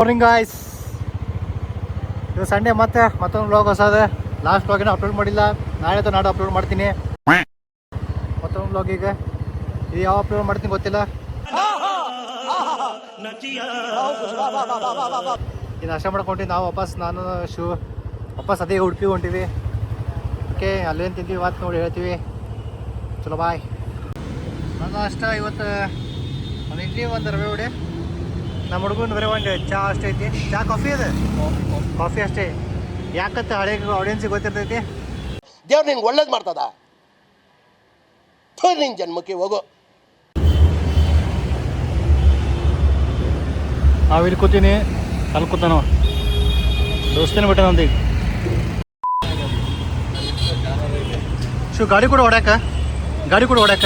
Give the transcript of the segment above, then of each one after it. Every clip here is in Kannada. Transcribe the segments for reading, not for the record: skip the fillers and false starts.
ಮಾರ್ನಿಂಗ್ ಗಾಯ್ಸ್, ಇದು ಸಂಡೇ ಮತ್ತೊಂದು ವ್ಲಾಗ್ ಹೊಸದ. ಲಾಸ್ಟ್ ವ್ಲಾಗಿನ ಅಪ್ಲೋಡ್ ಮಾಡಿಲ್ಲ, ನಾಳೆ ನಾಡು ಅಪ್ಲೋಡ್ ಮಾಡ್ತೀನಿ ಮತ್ತೊಂದು ವ್ಲಾಗ್. ಈಗ ಇದು ಯಾವ ಅಪ್ಲೋಡ್ ಮಾಡ್ತೀನಿ ಗೊತ್ತಿಲ್ಲ. ಇನ್ನು ನಾಷ್ಟ ಮಾಡ್ಕೊಂಡ್ವಿ ನಾವು ನಾನು ವಾಪಸ್ ಅದೇ ಉಡುಪಿ ಹೊಂಟಿವಿ. ಓಕೆ, ಅಲ್ಲೇನು ತಿಂತೀವಿ ಇವತ್ತು ನೋಡಿ ಹೇಳ್ತೀವಿ. ಚಲೋ ಬಾಯ್. ನನ್ನ ನಾಷ್ಟ ಇವತ್ತು ಒಂದು ಇಡ್ಲಿ, ಒಂದು ರವೆ ಉಡೆ. ನಮ್ಮ ಹುಡುಗನ ಬರೀ ಒಂದು ಚಹಾ ಅಷ್ಟೇ ಐತಿ. ಚಹಾ ಕಾಫಿ ಅದ, ಕಾಫಿ ಅಷ್ಟೇ. ಯಾಕಂತ ಹಳೆ ಆಡಿಯನ್ಸಿಗೆ ಗೊತ್ತಿರ್ತೈತಿ. ದೇವ್ರು ನಿಂಗೆ ಒಳ್ಳೇದು ಮಾಡ್ತದ, ನಿನ್ನ ಜನ್ಮಕ್ಕೆ ಹೋಗೋ. ನಾವು ಇಲ್ಲಿ ಕೂತೀನಿ, ಅಲ್ಲಿ ಕೂತಾನ ದೋಸ್ತಿನ ಬಿಟ್ಟ ನಂದು. ಈಗ ಗಾಡಿ ಕೂಡ ಹೊಡ್ಯಾಕ ಗಾಡಿ ಕೂಡ ಹೊಡ್ಯಾಕ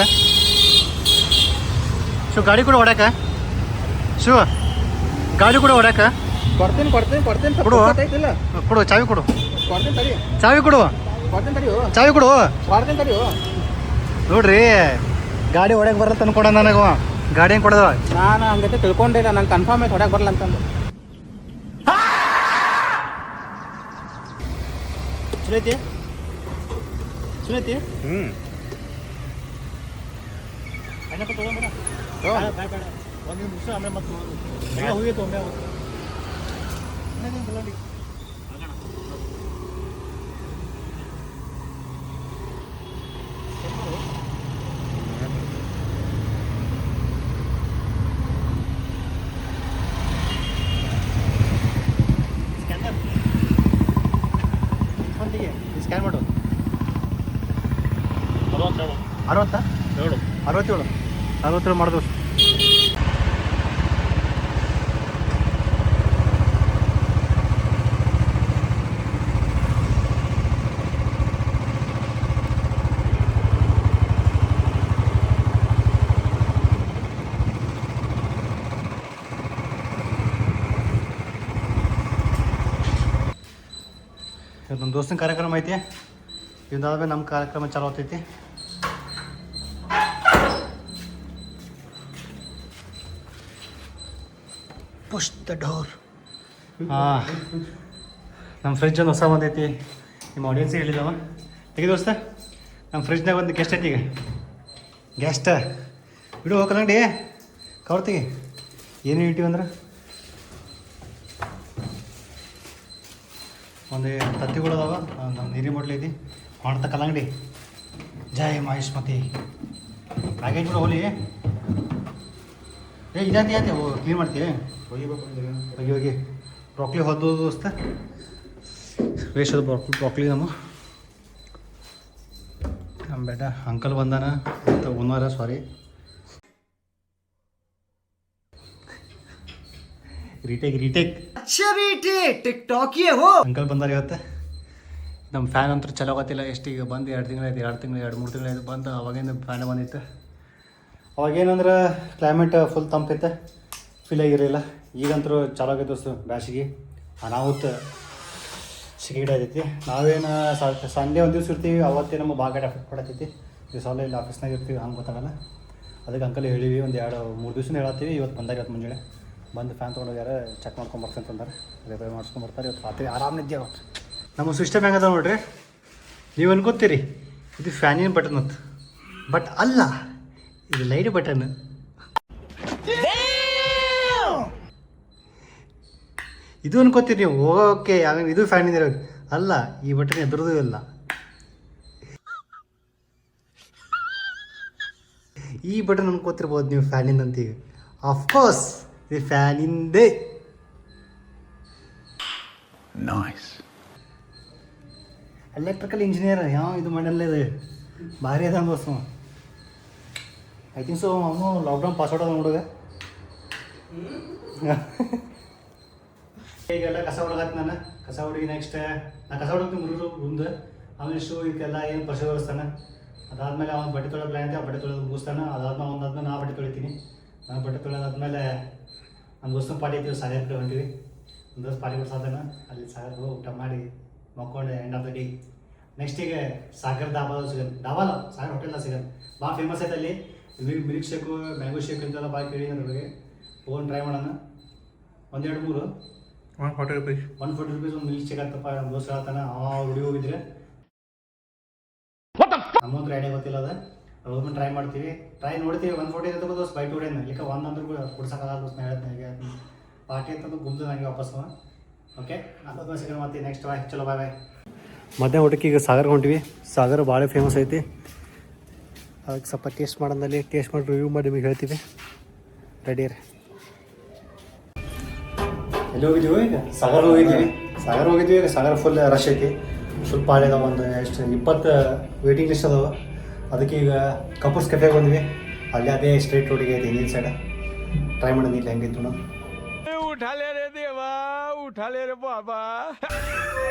ಗಾಡಿ ಕೂಡ ಹೊಡ್ಯಾಕ ಗಾಡಿ ಕೂಡ ಹೊಡ್ಯಾಕ ಕೊಡ್ತೀನಿ ಕೊಡು ಕೊಡು ಚಾವಿ ಕೊಡು, ಚಾವಿ ಕೊಡು, ಚಾವಿ ಕೊಡು. ನೋಡ್ರಿ, ಗಾಡಿ ಹೊಡ್ಯಾಕ ಬರತ್ತ ಅನ್ಕೊಡ ನನಗ. ಗಾಡಿ ಹೆಂಗೆ ಕೊಡೋದ? ನಾನು ಹಂಗೈತೆ ತಿಳ್ಕೊಂಡಿಲ್ಲ, ನಂಗೆ ಕನ್ಫರ್ಮ್ ಆಯ್ತು ಹೊಡ್ಯಾಕ ಬರಲ್ಲ ಅಂತಂದು. ಸುನೈತಿ ಅಣ್ಣ ತೊಗೊಂಬೇಡ, ಒಂದು ನಿಮಿಷ ಆಮೇಲೆ ಮತ್ತೆ ಹೋಗಿತ್ತು ಒಮ್ಮೆ. ಸ್ಕ್ಯಾನ್ ಮಾಡು. 67 ಮಾಡಿದ್ರು. ನಮ್ಮ ದೋಸ್ತನ ಕಾರ್ಯಕ್ರಮ ಐತಿ. ಇದಾದ್ಮೇಲೆ ನಮ್ಮ ಕಾರ್ಯಕ್ರಮ ಚಾಲು ಆಗ್ತೈತಿ. Push the door. ನಮ್ಮ ಫ್ರಿಜ್ ಒಂದು ಹೊಸ ಬಂದೈತಿ. ನಿಮ್ಮ ಆಡಿಯನ್ಸಿಗೆ ಹೇಳಿದವ ತೆಗಿ ದೋಸ್ತ. ನಮ್ಮ ಫ್ರಿಜ್ನಾಗ ಒಂದು ಗೆಸ್ಟ್ ಐತಿ. ಈಗ ಗೆಸ್ಟ್ ಬಿಡು ಹೋಗಲ್ಲಂಡಿ ಕವರ್ ತೆಗಿ. ಏನು ಇಟ್ಟಿವಿ ಅಂದ್ರೆ ಒಂದು ತತ್ತಿಗಳು ಅದಾವ. ನಮ್ಮ ನೀರಿನ ಬಾಟ್ಲಿ ಐತಿ. ಮಾಡ್ತಾ ಕಲ್ಲಂಗಡಿ ಜೈ ಮಹೇಶ್ಮತಿ ಪ್ಯಾಕೇಜ್ ಬಿಡು. ಹೋಲಿ ಇದಾತಿ ಕ್ಲೀನ್ ಮಾಡ್ತೀವಿ. ಹೋಗಿ ಬ್ರಾಕ್ಲಿ ಹೊದ್ದು ದೋಸ್ತ. ವೇಸ್ಟ್ ಅದು ಬ್ರಾಕ್ಲಿ. ನಮ್ಮ ಬೇಟ ಅಂಕಲ್ ಬಂದಾನ ಮತ್ತು ಓನರ, ಸಾರಿ ರೀಟೇಕ್ ಅಂಕಲ್ ಬಂದಾರ ಇವತ್ತು. ನಮ್ಮ ಫ್ಯಾನ್ ಅಂತೂ ಚಲೋ ಗೊತ್ತಿಲ್ಲ. ಎಷ್ಟೀಗ ಬಂದು 2 ತಿಂಗಳಾಯ್ತು, 2-3 ತಿಂಗಳಾಯ್ತು ಬಂದು. ಅವಾಗಿಂದ ಫ್ಯಾನ್ ಬಂದಿತ್ತು. ಅವಾಗೇನಂದ್ರೆ ಕ್ಲೈಮೇಟ್ ಫುಲ್ ತಂಪೈತೆ, ಫೀಲ್ ಆಗಿರಲಿಲ್ಲ. ಈಗಂತೂ ಚಲೋ ಆಗೈತೆ ದೋಸ್ತು. ಬ್ಯಾಸಿಗೆ ಅನಾಹುತ ಸಿಗಿಡೈತಿ. ನಾವೇನು ಸಂಡೇ ಒಂದು ದಿವ್ಸ ಇರ್ತೀವಿ, ಅವತ್ತೇ ನಮ್ಮ ಭಾಳ ಎಫೆಕ್ಟ್ ಪಡತೈತಿ. ದಿವಸ ಇಲ್ಲಿ ಆಫೀಸ್ನಾಗ ಇರ್ತೀವಿ, ಹಂಗೆ ಗೊತ್ತಾಗಲ್ಲ. ಅದಕ್ಕೆ ಅಂಕಲ್ ಹೇಳಿವಿ, ಒಂದು 2-3 ದಿವ್ಸ ಹೇಳತ್ತೀವಿ. ಇವತ್ತು ಬಂದಾಗ ಇವತ್ತು ಮುಂಜಾನೆ ಬಂದು ಫ್ಯಾನ್ ತೊಗೊಂಡೋಗ್ಯಾರ, ಚೆಕ್ ಮಾಡ್ಕೊಂಬರ್ತಂತಂದ್ರೆ ರಿಪೇರ್ ಮಾಡ್ಸ್ಕೊಂಬರ್ತಾರೆ. ಇವತ್ತು ರಾತ್ರಿ ಆರಾಮ ನಿದ್ದೆ. ಅವತ್ತು ನಮ್ಮ ಸಿಸ್ಟಮ್ ಹೆಂಗದ ನೋಡ್ರಿ. ನೀವು ಅನ್ಕೋತೀರಿ ಇದು ಫ್ಯಾನಿನ ಬಟನ್ ಅಂತ, ಬಟ್ ಅಲ್ಲ, ಇದು ಲೈಟ್ ಬಟನ್. ಇದು ಅನ್ಕೋತೀರಿ ನೀವು, ಓಕೆ ಆಮೇಲೆ ಇದು ಫ್ಯಾನಿಂದ ಇರೋದು ಅಲ್ಲ. ಈ ಬಟನ್ ಎದುರದು ಇಲ್ಲ. ಈ ಬಟನ್ ಅನ್ಕೋತಿರ್ಬೋದು ನೀವು ಫ್ಯಾನಿಂದ ಅಂತ. ಈಗ ಆಫ್ಕೋರ್ಸ್ ಇದು ಫ್ಯಾನಿಂದೇ. ನೈಸ್. ಎಲೆಕ್ಟ್ರಿಕಲ್ ಇಂಜಿನಿಯರ್ ಯಾವ ಇದು ಮಾಡಲ್ಲ. ಇದು ಭಾರಿ ಅದ ದೋಸ್ತ. ಐ ಥಿಂಕ್ ಸೊ ಅವನು ಲಾಕ್ಡೌನ್ ಪಾಸ್ವರ್ಡ್ ಅದ ನೋಡುವ. ಈಗೆಲ್ಲ ಕಸ ಹೊಡಗತ್ತೆ. ನಾನು ಕಸ ಹುಡುಗಿ ನೆಕ್ಸ್ಟ್ ನಾನು ಕಸ ಹೊಡಗ್ತೀನಿ ಮುಂದೆ. ಆಮೇಲೆ ಶೂ ಇದಕ್ಕೆಲ್ಲ ಏನು ಪರಿಶೀಲಿಸ್ತಾನೆ. ಅದಾದಮೇಲೆ ಅವ್ನು ಬಟ್ಟೆ ತೊಳೆದ ಪ್ಲ್ಯಾನ್ ಐತೆ, ಆ ಬಟ್ಟೆ ತೊಳೆದು ಮುಗಿಸ್ತಾನೆ. ಅದಾದ್ಮೇಲೆ ನಾ ಬಟ್ಟೆ ತೊಳಿತೀನಿ. ನಾನು ಬಟ್ಟೆ ತೊಳೆದಾದ್ಮೇಲೆ ನಮ್ಮ ದೋಸ್ತನ ಪಾರ್ಟಿ ಐತೀವಿ, ಸಾಗರ್ ಕಡೆ ಹೊಂಟಿವಿ. ಒಂದು ದೋಸ್ತ ಪಾರ್ಟಿ ಕೊಡ್ಸಾದನ. ಅಲ್ಲಿ ಸಾಗರ್ ಊಟ ಮಾಡಿ ಮಕ್ಕೊಂಡು end of the day. Next ಈಗ ಸಾಗರ್ ದಾಬಾದ ಸಿಗನ್, ದಾಬಾಲ ಸಾಗರ್ ಹೋಟೆಲ್ದಾಗ ಸಿಗನ್ ಭಾಳ ಫೇಮಸ್ ಐತೆ. ಅಲ್ಲಿ ಮಿಲ್ಕ್ ಶೇಕು, ಮ್ಯಾಂಗೋ ಶೇಕ್ ಅಂತೆಲ್ಲ ಭಾಳ ಕೇಳಿ ನನಗೆ. ಹೋಗಿ ಟ್ರೈ ಮಾಡೋಣ. ಒಂದೆರಡು ಮೂರು 140 rupees. 140 rupees ಒಂದು ಮಿಲ್ಕ್ ಸಿಗತ್ತಪ್ಪ. ನಮ್ಮ ದೋಸ್ತ ಹೇಳ್ತಾನೆ ಹುಡುಗಿ ಹೋಗಿದ್ರೆ ನಮ್ಮಂತ್ರ ಐಡಿಯಾ ಗೊತ್ತಿಲ್ಲ ಅದ. ಹೋದ್ಮೇಲೆ ಟ್ರೈ ಮಾಡ್ತೀವಿ, ಟ್ರೈ ನೋಡ್ತೀವಿ. 140 ಇರ್ತದೆ ದೋಸ್ತ ಬೈ ಟು ಡೇನ ಇಲ್ಲಿಕ ಒಂದಂದ್ರೂ ಕೊಡ್ಸೋಕ್ಕಾಗಲ್ಲ ದೋಸ್ತ. ನಾ ಹೇಳ್ತೀನಿ ಈಗ ಪಾರ್ಟಿ ಅಂತಂದು ಗುಂತು ನನಗೆ ವಾಪಸ್. ಓಕೆ ನಾನು ಸಿಗೋಣ ಮತ್ತೆ ನೆಕ್ಸ್ಟ್ ಬಾಯ್. ಚಲೋ ಬಾಯ್ ಬಾಯ್. ಮಧ್ಯಾಹ್ನ ಊಟಕ್ಕೆ ಈಗ ಸಾಗರ್ ಹೊಂಟಿವಿ. ಸಾಗರ್ ಭಾಳ ಫೇಮಸ್ ಐತಿ. ಅದಕ್ಕೆ ಸ್ವಲ್ಪ ಟೇಸ್ಟ್ ಮಾಡೋದಲ್ಲಿ ಟೇಸ್ಟ್ ಮಾಡಿ ರಿವ್ಯೂ ಮಾಡಿ ನಿಮಗೆ ಹೇಳ್ತೀವಿ. ರೆಡಿ ರೀ. ಎಲ್ಲಿ ಹೋಗಿದ್ದೀವಿ ಈಗ? ಸಾಗರ್ ಹೋಗಿದ್ದೀವಿ. ಈಗ ಸಾಗರ್ ಫುಲ್ ರಶ್ ಐತಿ. ಸ್ವಲ್ಪ ಹಳೆದ ಒಂದು ಎಷ್ಟು 20 ವೇಟಿಂಗ್ ಲಿಸ್ಟ್ ಅದಾವೆ. ಅದಕ್ಕೆ ಈಗ ಕಪೂರ್ಸ್ ಕೆಫೆಗೆ ಬಂದ್ವಿ. ಅಲ್ಲಿ ಅದೇ ಸ್ಟ್ರೇಟ್ ರೋಡಿಗೆ ಐತಿ ಹಿಂದಿನ ಸೈಡ್. ಟ್ರೈ ಮಾಡೋದು ಇಲ್ಲ ಹೆಂಗಿತ್ತು ನಾವು.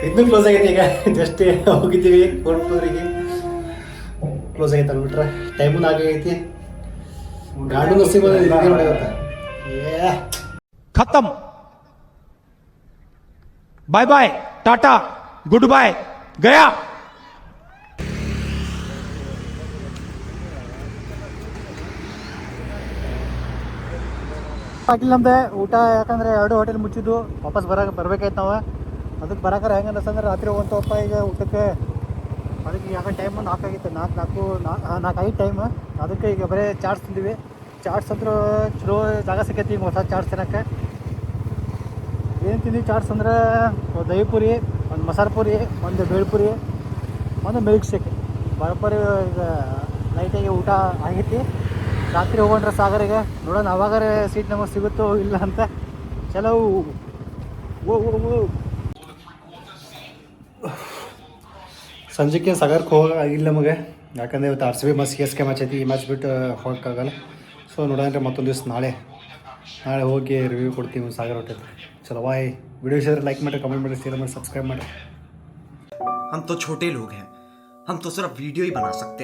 ಇನ್ನೂ ಕ್ಲೋಸ್ ಆಗೈತೆ ಈಗ. ಜಸ್ಟ್ ಹೋಗಿದ್ದೀವಿ ಕೋರ್ಟ್ನೂರಿಗೆ, ಕ್ಲೋಸ್ ಆಗೈತೆ ಅಂದ್ಬಿಟ್ರೆ. ಟೈಮು ಆಗೈತಿ. ಗಾರ್ಡನ್ ರಸ್ತೆಗೆ ಬಂದಿತ್ತು. खत्म bye bye tata goodbye गया. ಆಗಿಲ್ಲ ನಮ್ದೆ ಊಟ. ಯಾಕಂದ್ರೆ 2 ಹೋಟೆಲ್ ಮುಚ್ಚಿದ್ದು. ವಾಪಸ್ ಬರ್ಬೇಕಾಯ್ತು ನಾವು. ಅದಕ್ಕೆ ಬರಕಾರ ಹೆಂಗೆ ಅನ್ಸಂದ್ರೆ ರಾತ್ರಿ ಹೋಗ್ತವಪ್ಪ ಈಗ ಊಟಕ್ಕೆ. ಅದಕ್ಕೆ ಯಾಕೆ ಟೈಮ್ 4 ಆಗಿತ್ತು. 4 ಆಗಿತ್ತು ಟೈಮ್. ಅದಕ್ಕೆ ಈಗ ಬರೀ ಚಾಟ್ಸ್ ತಿಂದಿವಿ. ಚಾಟ್ಸ್ ಅಂದ್ರೆ ಚಲೋ ಜಾಗ ಸಿಕ್ಕೈತಿ ಈಗ ಹೊಸ ಚಾಟ್ಸ್ ತಿನ್ನೋಕ್ಕೆ. ಏನು ತಿಂದಿವಿ ಚಾಟ್ಸ್ ಅಂದ್ರೆ ಒಂದು ದಹಿ ಪುರಿ, ಒಂದು ಮಸಾಲೆ ಪುರಿ, ಒಂದು ಬೇಳ್ಪುರಿ, ಒಂದು ಮಿಲ್ಕ್ ಶೇಕ್. ಬರೋಬ್ಬರಿ ಈಗ ನೈಟಿಗೆ ಊಟ ಆಗೈತಿ. ರಾತ್ರಿ ಹೋಗೊಂಡ್ರೆ ಸಾಗರಿಗೆ ನೋಡೋಣ ಅವಾಗಾರೆ ಸೀಟ್ ನಮಗೆ ಸಿಗುತ್ತೋ ಇಲ್ಲ ಅಂತ. ಚಲೋ ಸಂಜೆಗೆ ಸಾಗರಕ್ಕೆ ಹೋಗೋಕ್ಕಾಗಿಲ್ಲ ನಮಗೆ. ಯಾಕಂದರೆ ಇವತ್ತು RCB ಮ್ಯಾಚ್ CSK ಮ್ಯಾಚ್ ಐತಿ. ಈ ಮ್ಯಾಚ್ ಬಿಟ್ಟು ಹೋಗೋಕ್ಕಾಗಲ್ಲ. ಸೊ ನೋಡೋಣ ಮತ್ತೊಂದು ದಿವಸ ನಾಳೆ ಹೋಗಿ ರಿವ್ಯೂ ಕೊಡ್ತೀವಿ ಸಾಗರ್ ಹೋಟೆಲ್. ಚಲೋ ಬಾಯ್. ವಿಡಿಯೋ ಇಷ್ಟ ಲೈಕ್ ಮಾಡಿ, ಕಮೆಂಟ್ ಮಾಡಿ, ಶೇರ್ ಮಾಡಿ, ಸಬ್ಸ್ಕ್ರೈಬ್ ಮಾಡಿ. हम तो छोटे लोग हैं, हम तो सिर्फ वीडियो ही बना सकते हैं.